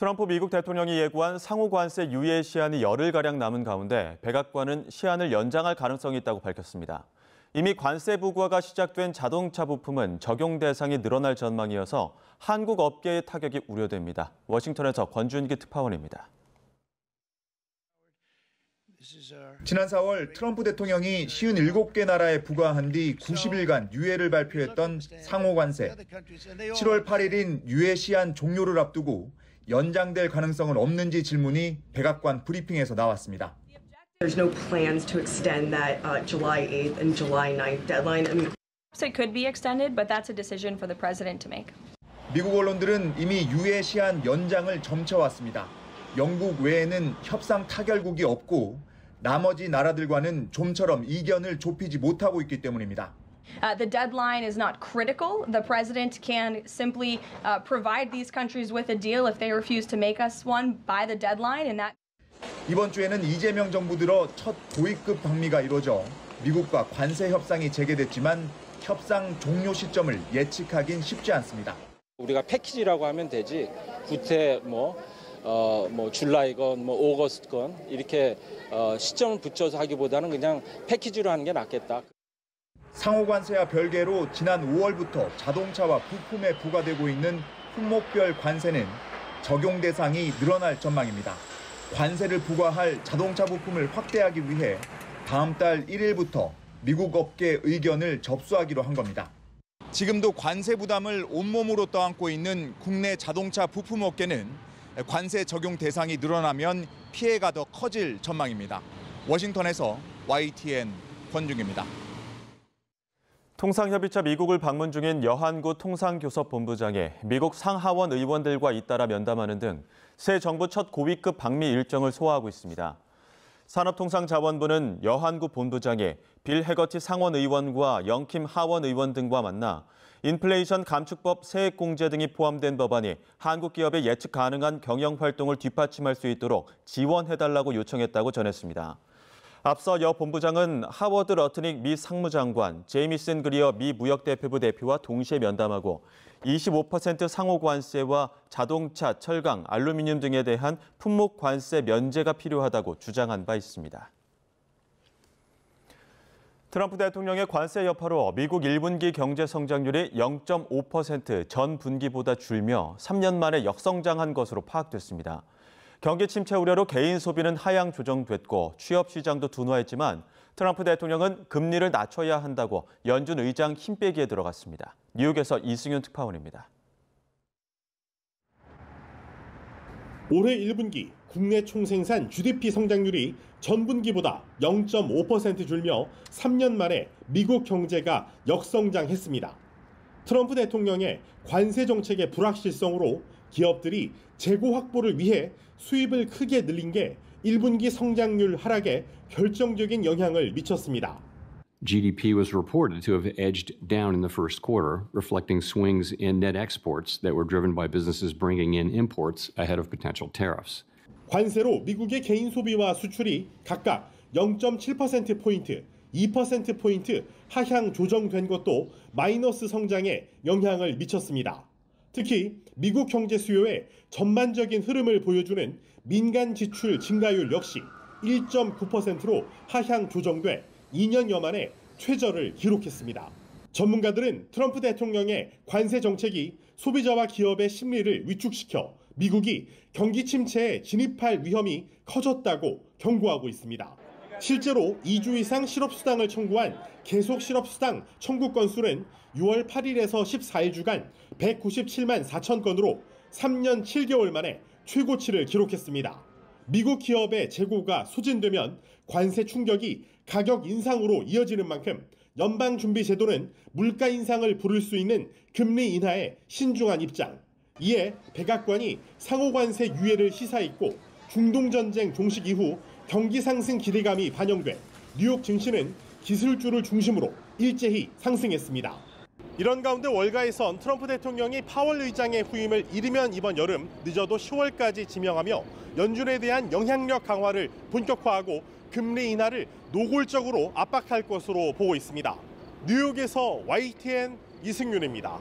트럼프 미국 대통령이 예고한 상호 관세 유예 시한이 열흘가량 남은 가운데 백악관은 시한을 연장할 가능성이 있다고 밝혔습니다. 이미 관세 부과가 시작된 자동차 부품은 적용 대상이 늘어날 전망이어서 한국 업계의 타격이 우려됩니다. 워싱턴에서 권준기 특파원입니다. 지난 4월 트럼프 대통령이 57개 나라에 부과한 뒤 90일간 유예를 발표했던 상호 관세. 7월 8일인 유예 시한 종료를 앞두고 연장될 가능성은 없는지 질문이 백악관 브리핑에서 나왔습니다. There's no plans to extend that July 8th and July 9th deadline. So it could be extended, but that's a decision for the president to make. 미국 언론들은 이미 유예 시한 연장을 점쳐왔습니다. 영국 외에는 협상 타결국이 없고 나머지 나라들과는 좀처럼 이견을 좁히지 못하고 있기 때문입니다. The deadline is not critical. The president can simply provide these countries with a deal if they refuse to make us one by the deadline, and that. 이번 주에는 이재명 정부 들어 첫 고위급 방미가 이루어져 미국과 관세 협상이 재개됐지만 협상 종료 시점을 예측하긴 쉽지 않습니다. 우리가 패키지라고 하면 되지 구태 줄라이건 오거스트건 이렇게 시점을 붙여서 하기보다는 그냥 패키지로 하는 게 낫겠다. 상호 관세와 별개로 지난 5월부터 자동차와 부품에 부과되고 있는 품목별 관세는 적용 대상이 늘어날 전망입니다. 관세를 부과할 자동차 부품을 확대하기 위해 다음 달 1일부터 미국 업계 의견을 접수하기로 한 겁니다. 지금도 관세 부담을 온몸으로 떠안고 있는 국내 자동차 부품 업계는 관세 적용 대상이 늘어나면 피해가 더 커질 전망입니다. 워싱턴에서 YTN 권중입니다. 통상협의체 미국을 방문 중인 여한구 통상교섭본부장이 미국 상하원 의원들과 잇따라 면담하는 등 새 정부 첫 고위급 방미 일정을 소화하고 있습니다. 산업통상자원부는 여한구 본부장이 빌 해거티 상원 의원과 영킴 하원 의원 등과 만나 인플레이션 감축법 세액공제 등이 포함된 법안이 한국 기업의 예측 가능한 경영 활동을 뒷받침할 수 있도록 지원해달라고 요청했다고 전했습니다. 앞서 여 본부장은 하워드 러트닉 미 상무장관, 제이미슨 그리어 미 무역대표부 대표와 동시에 면담하고 25% 상호 관세와 자동차, 철강, 알루미늄 등에 대한 품목 관세 면제가 필요하다고 주장한 바 있습니다. 트럼프 대통령의 관세 여파로 미국 1분기 경제 성장률이 0.5% 전 분기보다 줄며 3년 만에 역성장한 것으로 파악됐습니다. 경기 침체 우려로 개인 소비는 하향 조정됐고 취업 시장도 둔화했지만 트럼프 대통령은 금리를 낮춰야 한다고 연준 의장 힘빼기에 들어갔습니다. 뉴욕에서 이승윤 특파원입니다. 올해 1분기 국내 총생산 GDP 성장률이 전분기보다 0.5% 줄며 3년 만에 미국 경제가 역성장했습니다. 트럼프 대통령의 관세 정책의 불확실성으로 기업들이 재고 확보를 위해 수입을 크게 늘린 게 1분기 성장률 하락에 결정적인 영향을 미쳤습니다. GDP was reported to have edged down in the first quarter, reflecting swings in net exports that were driven by businesses bringing in imports ahead of potential tariffs. 관세로 미국의 개인 소비와 수출이 각각 0.7%포인트, 2%포인트 하향 조정된 것도 마이너스 성장에 영향을 미쳤습니다. 특히 미국 경제 수요의 전반적인 흐름을 보여주는 민간 지출 증가율 역시 1.9%로 하향 조정돼 2년여 만에 최저를 기록했습니다. 전문가들은 트럼프 대통령의 관세 정책이 소비자와 기업의 심리를 위축시켜 미국이 경기 침체에 진입할 위험이 커졌다고 경고하고 있습니다. 실제로 2주 이상 실업수당을 청구한 계속 실업수당 청구 건수는 6월 8일에서 14일 주간 197만 4천 건으로 3년 7개월 만에 최고치를 기록했습니다. 미국 기업의 재고가 소진되면 관세 충격이 가격 인상으로 이어지는 만큼 연방준비제도는 물가 인상을 부를 수 있는 금리 인하에 신중한 입장. 이에 백악관이 상호관세 유예를 시사했고 중동전쟁 종식 이후 경기 상승 기대감이 반영돼 뉴욕 증시는 기술주를 중심으로 일제히 상승했습니다. 이런 가운데 월가에선 트럼프 대통령이 파월 의장의 후임을 이르면 이번 여름, 늦어도 10월까지 지명하며 연준에 대한 영향력 강화를 본격화하고 금리 인하를 노골적으로 압박할 것으로 보고 있습니다. 뉴욕에서 YTN 이승윤입니다.